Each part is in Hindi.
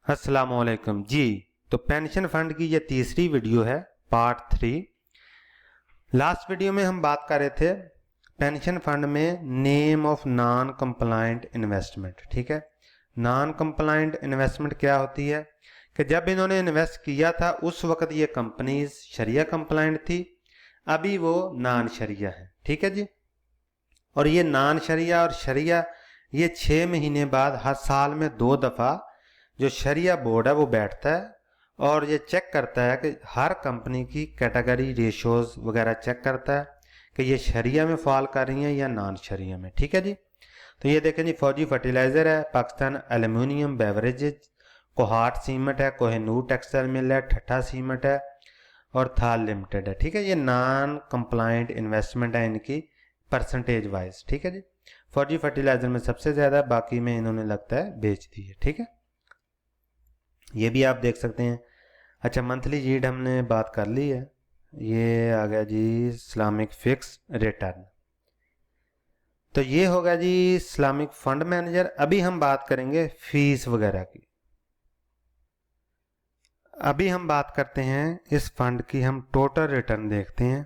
अस्सलामुअलैकुम जी। तो पेंशन फंड की ये तीसरी वीडियो है, पार्ट 3। लास्ट वीडियो में हम बात कर रहे थे पेंशन फंड में name of non compliant investment. ठीक है, नॉन कंप्लायंट इन्वेस्टमेंट क्या होती है कि जब इन्होंने इन्वेस्ट किया था उस वक्त ये कंपनीज शरिया कंप्लायंट थी, अभी वो नॉन शरिया है। ठीक है जी। और ये नॉन शरिया और शरिया ये 6 महीने बाद हर साल में 2 दफ़ा जो शरिया बोर्ड है वो बैठता है और ये चेक करता है कि हर कंपनी की कैटेगरी रेशोज वगैरह चेक करता है कि ये शरिया में फॉल कर रही हैं या नॉन शरिया में। ठीक है जी। तो ये देखें जी, फौजी फर्टिलाइज़र है, Pakistan aluminium beverages, Kohat cement है, कोहिनूर टेक्सटाइल मिल है, ठट्ठा सीमेंट है और थाल लिमिटेड है। ठीक है, ये नॉन कंप्लायंट इन्वेस्टमेंट है इनकी परसेंटेज वाइज। ठीक है जी। फौजी फर्टिलाइज़र में सबसे ज़्यादा, बाकी में इन्होंने लगता है बेच दी है। ठीक है, ये भी आप देख सकते हैं। अच्छा, मंथली यील्ड हमने बात कर ली है, ये आ गया जी इस्लामिक फिक्स रिटर्न। तो ये होगा जी इस्लामिक फंड मैनेजर। अभी हम बात करेंगे फीस वगैरह की। अभी हम बात करते हैं इस फंड की, हम टोटल रिटर्न देखते हैं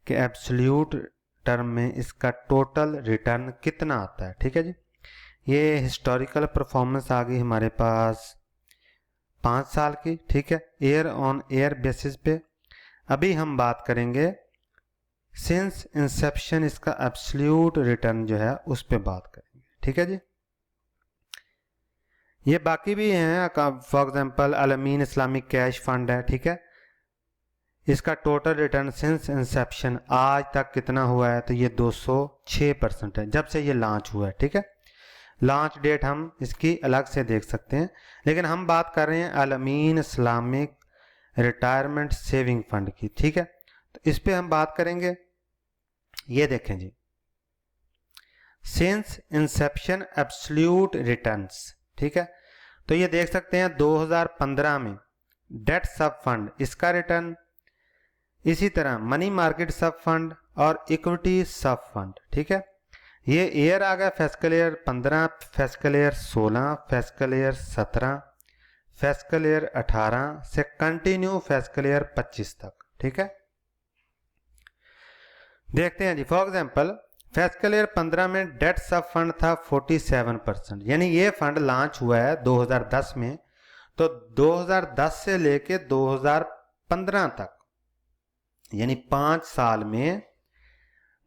कि एब्सोल्यूट टर्म में इसका टोटल रिटर्न कितना आता है। ठीक है जी। ये हिस्टोरिकल परफॉर्मेंस आ गई हमारे पास 5 साल की। ठीक है, ईयर ऑन ईयर बेसिस पे। अभी हम बात करेंगे सिंस इंसेप्शन, इसका एब्सोल्यूट रिटर्न जो है उस पे बात करेंगे। ठीक है जी। ये बाकी भी हैं, for example Al-Ameen Islamic cash fund है। ठीक है, इसका टोटल रिटर्न सिंस इंसेप्शन आज तक कितना हुआ है, तो ये 206% है जब से ये लॉन्च हुआ है। ठीक है, लॉन्च डेट हम इसकी अलग से देख सकते हैं, लेकिन हम बात कर रहे हैं Al-Ameen Islamic retirement saving fund की। ठीक है, तो इस पे हम बात करेंगे। ये देखें जी, सिंस इंसेप्शन एब्सोल्यूट रिटर्न्स। ठीक है, तो ये देख सकते हैं 2015 में डेट सब फंड इसका रिटर्न, इसी तरह मनी मार्केट सब फंड और इक्विटी सब फंड। ठीक है, ये ईयर आ गया fiscal year 15, fiscal year 16, fiscal year 17, fiscal year 18 से कंटिन्यू फिस्कल ईयर 25 तक। ठीक है, देखते हैं जी। फॉर एग्जांपल फिस्कल ईयर 15 में डेट सब फंड था 47%, यानी ये फंड लॉन्च हुआ है 2010 में, तो 2010 से लेके 2015 तक यानी 5 साल में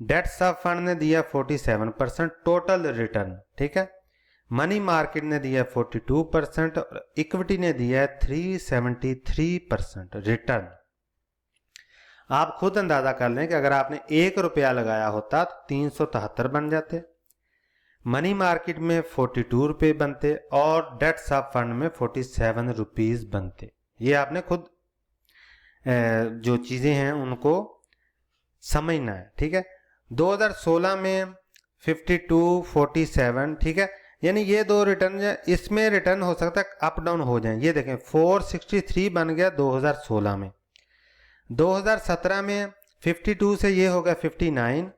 डेट सब फंड ने दिया 47% टोटल रिटर्न। ठीक है, मनी मार्केट ने दिया 42% और इक्विटी ने दिया 373% रिटर्न। आप खुद अंदाजा कर लें कि अगर आपने 1 रुपया लगाया होता तो 373 बन जाते, मनी मार्केट में 42 रुपये बनते और डेट सब फंड में 47 रुपीज़ बनते। ये आपने खुद जो चीज़ें हैं उनको समझना है। ठीक है, 2016 में 52, 47। ठीक है, यानी ये दो रिटर्न, इसमें रिटर्न हो सकता है अप डाउन हो जाए। ये देखें 463 बन गया 2016 में, 2017 में 52 से ये हो गया 59,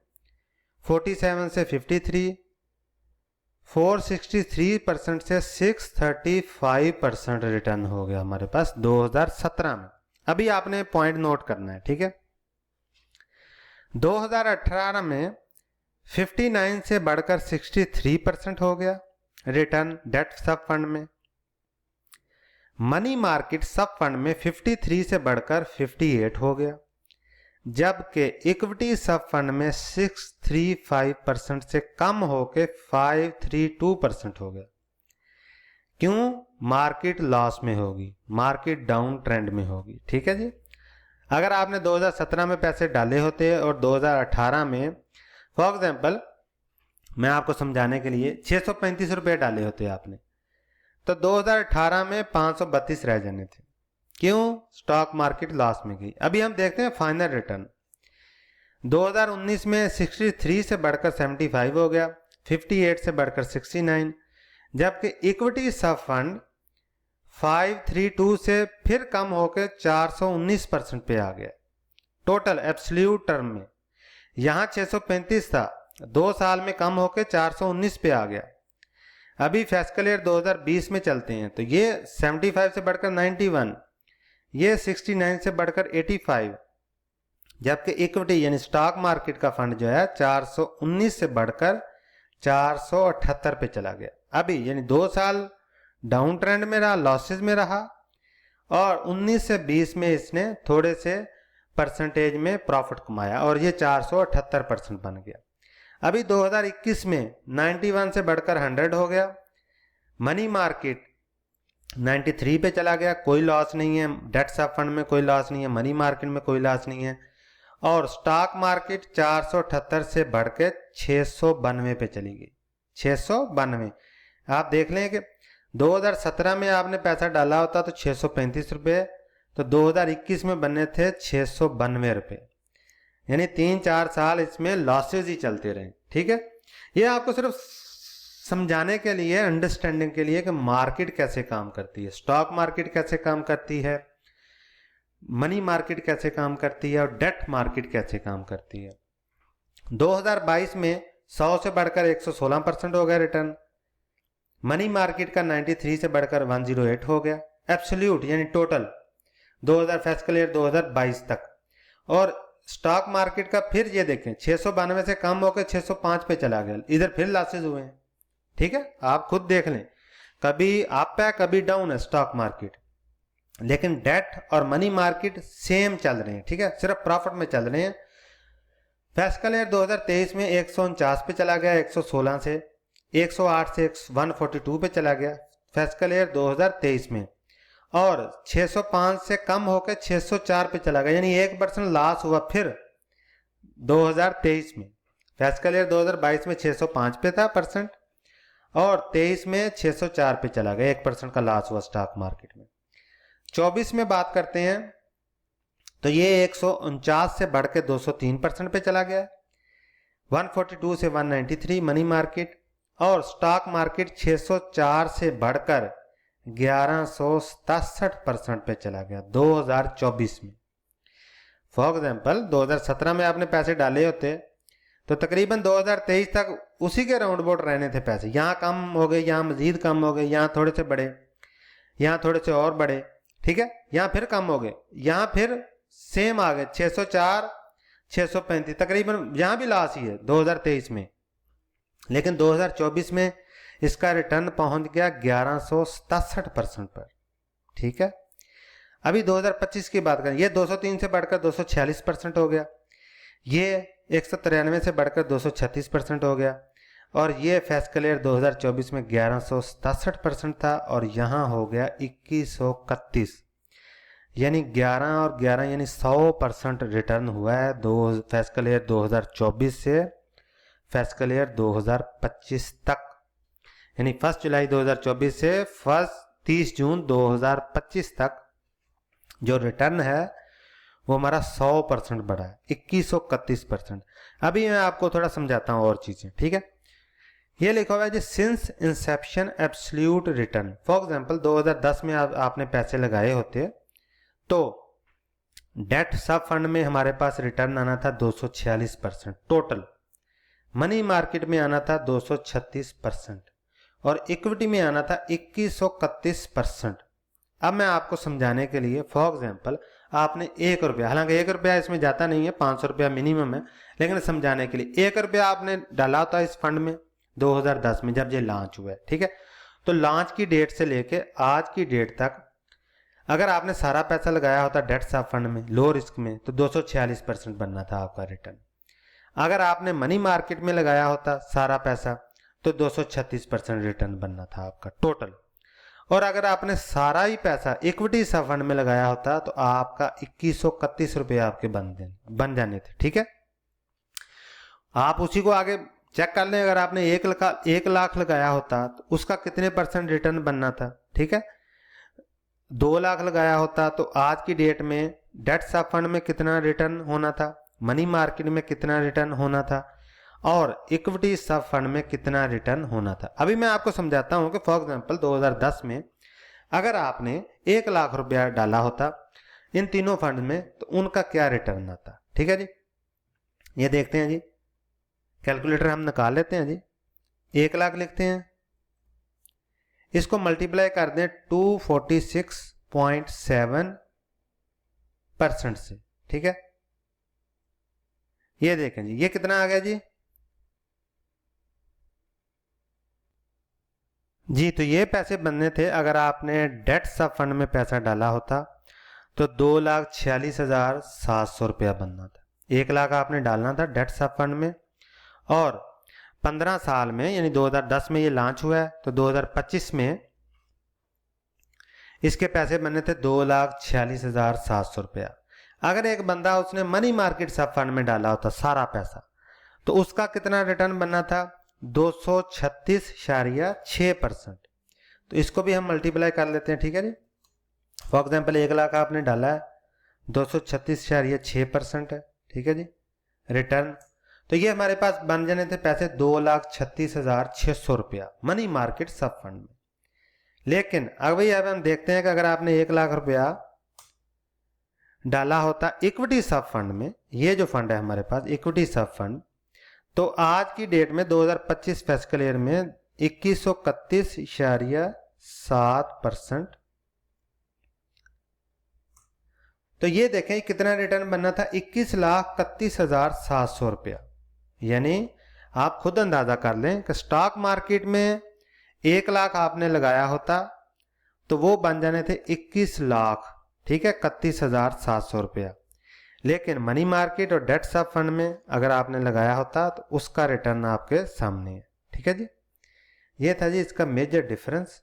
47 से 53, 463% से 635% रिटर्न हो गया हमारे पास 2017 में। अभी आपने पॉइंट नोट करना है। ठीक है, 2018 में 59 से बढ़कर 63% हो गया रिटर्न डेट सब फंड में। मनी मार्केट सब फंड में 53 से बढ़कर 58 हो गया, जबकि इक्विटी सब फंड में 635% से कम होकर 532% हो गया। क्यों? मार्केट लॉस में होगी, मार्केट डाउन ट्रेंड में होगी। ठीक है जी। अगर आपने 2017 में पैसे डाले होते और 2018 में, फॉर एग्जांपल मैं आपको समझाने के लिए 635 रुपये डाले होते आपने, तो 2018 में 532 रह जाने थे। क्यों? स्टॉक मार्केट लॉस में गई। अभी हम देखते हैं फाइनल रिटर्न। 2019 में 63 से बढ़कर 75 हो गया, 58 से बढ़कर 69, जबकि इक्विटी सब फंड 532 से फिर कम होकर 419% पे आ गया टोटल एब्सोल्यूट टर्म में। यहाँ 635 था, 2 साल में कम होकर 419 पे आ गया, अभी फिस्कल ईयर 2020 में चलते हैं तो ये 75 से बढ़कर 91, ये 69 से बढ़कर 85, जबकि इक्विटी यानी स्टॉक मार्केट का फंड जो है 419 से बढ़कर 478 पे चला गया। अभी यानी 2 साल डाउन ट्रेंड में रहा, लॉसेज में रहा, और 19 से 20 में इसने थोड़े से परसेंटेज में प्रॉफिट कमाया और ये 478% बन गया। अभी 2021 में 91 से बढ़कर 100 हो गया। मनी मार्केट 93 पे चला गया, कोई लॉस नहीं है, डेट सब फंड में कोई लॉस नहीं है, मनी मार्केट में कोई लॉस नहीं है, और स्टॉक मार्केट 478 से बढ़ के 692 पे चली गई। 692 आप देख लें कि 2017 में आपने पैसा डाला होता तो 635 रुपये, तो 2021 में बनने थे 692 रुपये, यानी 3-4 साल इसमें लॉसेज ही चलते रहे। ठीक है, ये आपको सिर्फ समझाने के लिए, अंडरस्टैंडिंग के लिए कि मार्केट कैसे काम करती है, स्टॉक मार्केट कैसे काम करती है, मनी मार्केट कैसे काम करती है और डेट मार्केट कैसे काम करती है। 2022 में 100 से बढ़कर 116% हो गया रिटर्न। मनी मार्केट का 93 से बढ़कर 108 हो गया एब्सोल्यूट यानी टोटल फिस्कल ईयर 2022 तक। और स्टॉक मार्केट का फिर ये देखें 692 से कम होकर 605 पे चला गया, इधर फिर लॉसेज हुए हैं। ठीक है, आप खुद देख लें, कभी अप है कभी डाउन है स्टॉक मार्केट, लेकिन डेट और मनी मार्केट सेम चल रहे हैं। ठीक है, सिर्फ प्रॉफिट में चल रहे हैं। फिस्कल ईयर 2023 में 149 पे चला गया 116 से, 108 से 142 पे चला गया फिस्कल ईयर 2023 में, और 605 से कम होकर 604 पे चला गया, यानी 1% लॉस हुआ फिर 2023 में। फिस्कल ईयर 2022 में 605 पे था परसेंट, और 23 में 604 पे चला गया, 1% का लॉस हुआ स्टॉक मार्केट में। 24 में बात करते हैं तो ये 149 से बढ़ के 203% पे चला गया, 142 से 193 मनी मार्केट, और स्टॉक मार्केट 604 से बढ़कर 1167% पे चला गया 2024 में। फॉर एग्जाम्पल 2017 में आपने पैसे डाले होते तो तकरीबन 2023 तक उसी के राउंड अबाउट रहने थे पैसे, यहाँ कम हो गए, यहाँ मजीद कम हो गए, यहाँ थोड़े से बढ़े, यहाँ थोड़े से और बढ़े। ठीक है, यहाँ फिर कम हो गए, यहाँ फिर सेम आ गए 604 635, तकरीबन यहाँ भी लॉस ही है 2023 में, लेकिन 2024 में इसका रिटर्न पहुंच गया 1167% पर। ठीक है, अभी 2025 की बात करें, ये 203 से बढ़कर 246% हो गया, ये 193 से बढ़कर 236% हो गया, और ये फिस्कल ईयर 2024 में 1167% था और यहाँ हो गया 2131, यानी 11 और 11 यानी 100% रिटर्न हुआ है फिस्कल ईयर 2024 से फिस्कल ईयर 2025 तक, यानी 1 जुलाई 2024 से 30 जून 2025 तक जो रिटर्न है वो हमारा 100% बढ़ा है, 2131%। अभी मैं आपको थोड़ा समझाता हूँ और चीज़ें। ठीक है, ये लिखा हुआ है जी since inception absolute return. For example 2010 में आपने पैसे लगाए होते तो डेट सब फंड में हमारे पास रिटर्न आना था 246% टोटल, मनी मार्केट में आना था 236% और इक्विटी में आना था 2131%। अब मैं आपको समझाने के लिए फॉर एग्जांपल आपने 1 रुपया, हालांकि 1 रुपया इसमें जाता नहीं है, 500 रुपया मिनिमम है, लेकिन समझाने के लिए 1 रुपया आपने डाला था इस फंड में 2010 में जब ये लॉन्च हुआ है। ठीक है, तो लॉन्च की डेट से लेके आज की डेट तक अगर आपने सारा पैसा लगाया होता डेट सब फंड में लो रिस्क में तो 246% बनना था आपका रिटर्न। अगर आपने मनी मार्केट में लगाया होता सारा पैसा तो 236% रिटर्न बनना था आपका टोटल, और अगर आपने सारा ही पैसा इक्विटी सब फंड में लगाया होता तो आपका 2131 रुपये आपके बन जाने थे। ठीक है, आप उसी को आगे चेक कर लें, अगर आपने 1 लाख लगाया होता तो उसका कितने % रिटर्न बनना था। ठीक है, 2 लाख लगाया होता तो आज की डेट में डेट सब फंड में कितना रिटर्न होना था, मनी मार्केट में कितना रिटर्न होना था, और इक्विटी सब फंड में कितना रिटर्न होना था। अभी मैं आपको समझाता हूं कि फॉर एग्जांपल 2010 में अगर आपने 1 लाख रुपया डाला होता इन तीनों फंड में तो उनका क्या रिटर्न आता। ठीक है जी, ये देखते हैं जी, कैलकुलेटर हम निकाल लेते हैं जी। 1 लाख लिखते हैं, इसको मल्टीप्लाई कर दें 246.7% से, ठीक है। ये देखें जी, ये कितना आ गया जी? जी तो ये पैसे बनने थे अगर आपने डेट सब फंड में पैसा डाला होता तो 2,46,700 रुपया बनना था। 1 लाख आपने डालना था डेट सब फंड में, और 15 साल में यानी 2010 में ये लॉन्च हुआ है तो 2025 में इसके पैसे बनने थे 2,46,700 रुपया। अगर एक बंदा उसने मनी मार्केट सब फंड में डाला होता सारा पैसा तो उसका कितना रिटर्न बनना था? 236.6%। तो इसको भी हम मल्टीप्लाई कर लेते हैं, ठीक है जी। फॉर एग्जाम्पल 1 लाख आपने डाला है, 236.6% है, ठीक है जी रिटर्न। तो ये हमारे पास बन जाने थे पैसे 2,36,600 रुपया मनी मार्केट सब फंड में। लेकिन अब हम देखते हैं कि अगर आपने 1 लाख रुपया डाला होता इक्विटी सब फंड में, ये जो फंड है हमारे पास इक्विटी सब फंड, तो आज की डेट में 2025 फिस्कल ईयर में 2131.7%। तो ये देखें कितना रिटर्न बनना था? 21,31,700 रुपया। यानी आप खुद अंदाजा कर लें कि स्टॉक मार्केट में 1 लाख आपने लगाया होता तो वो बन जाने थे 21 लाख, ठीक है, 31,700 रुपया। लेकिन मनी मार्केट और डेट सब फंड में अगर आपने लगाया होता तो उसका रिटर्न आपके सामने है, ठीक है जी। ये था जी इसका मेजर डिफरेंस।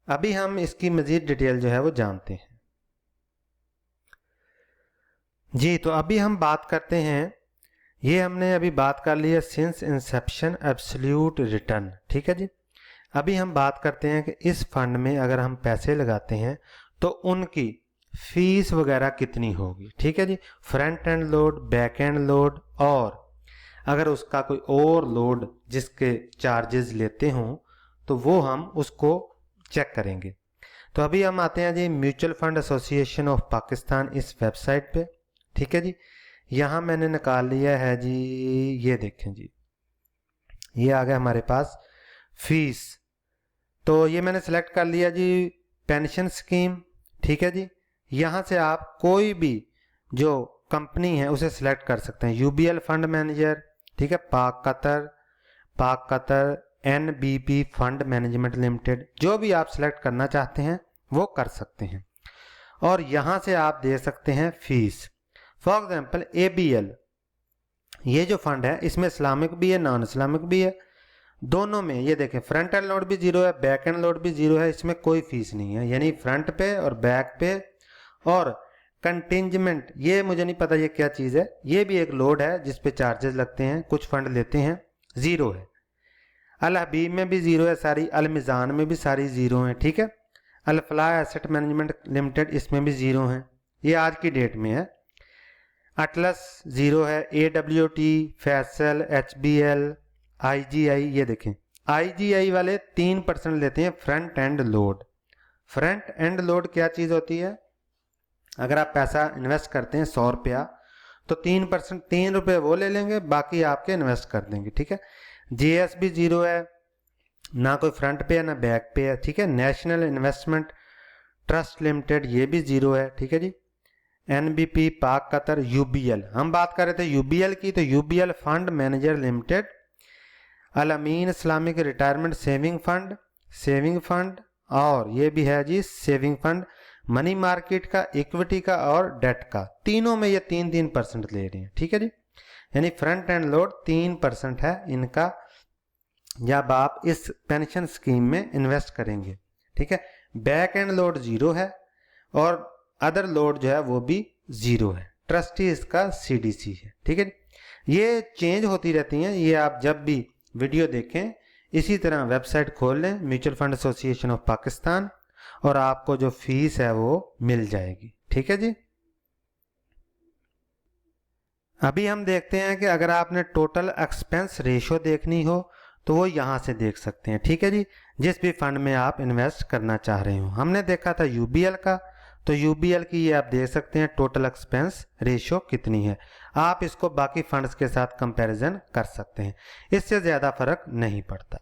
अभी हम इसकी मजीद डिटेल जो है वो जानते हैं जी। तो अभी हम बात करते हैं, ये हमने अभी बात कर ली है सिंस इंसेप्शन एब्सोल्यूट रिटर्न, ठीक है जी। अभी हम बात करते हैं कि इस फंड में अगर हम पैसे लगाते हैं तो उनकी फीस वगैरह कितनी होगी, ठीक है जी। Front end load, back end load, और अगर उसका कोई और लोड जिसके चार्जेस लेते हों तो वो हम उसको चेक करेंगे। तो अभी हम आते हैं जी mutual fund association of Pakistan इस वेबसाइट पे, ठीक है जी। यहाँ मैंने निकाल लिया है जी, ये देखें जी, ये आ गया हमारे पास फीस। तो ये मैंने सेलेक्ट कर लिया जी पेंशन स्कीम, ठीक है जी। यहाँ से आप कोई भी जो कंपनी है उसे सिलेक्ट कर सकते हैं। यूबीएल फंड मैनेजर, ठीक है, पाक Qatar, NBP fund management limited, जो भी आप सिलेक्ट करना चाहते हैं वो कर सकते हैं। और यहाँ से आप दे सकते हैं फीस। फॉर एग्जांपल एबीएल, ये जो फंड है इसमें इस्लामिक भी है नॉन इस्लामिक भी है, दोनों में ये देखें फ्रंट एंड लोड भी जीरो है, बैक एंड लोड भी जीरो है, इसमें कोई फीस नहीं है। यानी फ्रंट पे और बैक पे और कंटिंजमेंट, ये मुझे नहीं पता ये क्या चीज़ है, ये भी एक लोड है जिस पे चार्जेस लगते हैं, कुछ फंड लेते हैं, ज़ीरो है। अल हबीब में भी ज़ीरो है सारी, अल मिज़ान में भी सारी ज़ीरो हैं, ठीक है। अल फलाह एसेट मैनेजमेंट लिमिटेड इसमें भी ज़ीरो हैं, ये आज की डेट में है। अटलस ज़ीरो है, AWT, फैसल, HBL, IGI, ये देखें IGI वाले 3% लेते हैं front end load. Front end load क्या चीज़ होती है? अगर आप पैसा इन्वेस्ट करते हैं 100 रुपया तो 3% 3 रुपये वो ले लेंगे, बाकी आपके इन्वेस्ट कर देंगे, ठीक है। JS भी ज़ीरो है, ना कोई फ्रंट पे है ना बैक पे है, ठीक है। नेशनल इन्वेस्टमेंट ट्रस्ट लिमिटेड ये भी ज़ीरो है, ठीक है जी। NBP, पाक कतर, UBL, हम बात कर रहे थे UBL की, तो UBL फंड मैनेजर लिमिटेड, अल अमीन इस्लामिक रिटायरमेंट सेविंग फंड, और ये भी है जी सेविंग फंड, मनी मार्केट का, इक्विटी का और डेट का, तीनों में ये 3% ले रहे हैं, ठीक है जी। यानी फ्रंट एंड लोड 3% है इनका जब आप इस पेंशन स्कीम में इन्वेस्ट करेंगे, ठीक है। बैक एंड लोड ज़ीरो है और अदर लोड जो है वो भी ज़ीरो है। ट्रस्टी इसका CDC है, ठीक है। ये चेंज होती रहती हैं, ये आप जब भी वीडियो देखें इसी तरह वेबसाइट खोल लें mutual fund association of Pakistan, और आपको जो फीस है वो मिल जाएगी, ठीक है जी। अभी हम देखते हैं कि अगर आपने टोटल एक्सपेंस रेशो देखनी हो तो वो यहाँ से देख सकते हैं, ठीक है जी। जिस भी फंड में आप इन्वेस्ट करना चाह रहे हो, हमने देखा था UBL का, तो UBL की ये आप देख सकते हैं टोटल एक्सपेंस रेशो कितनी है। आप इसको बाकी फंड्स के साथ कंपैरिजन कर सकते हैं, इससे ज़्यादा फर्क नहीं पड़ता।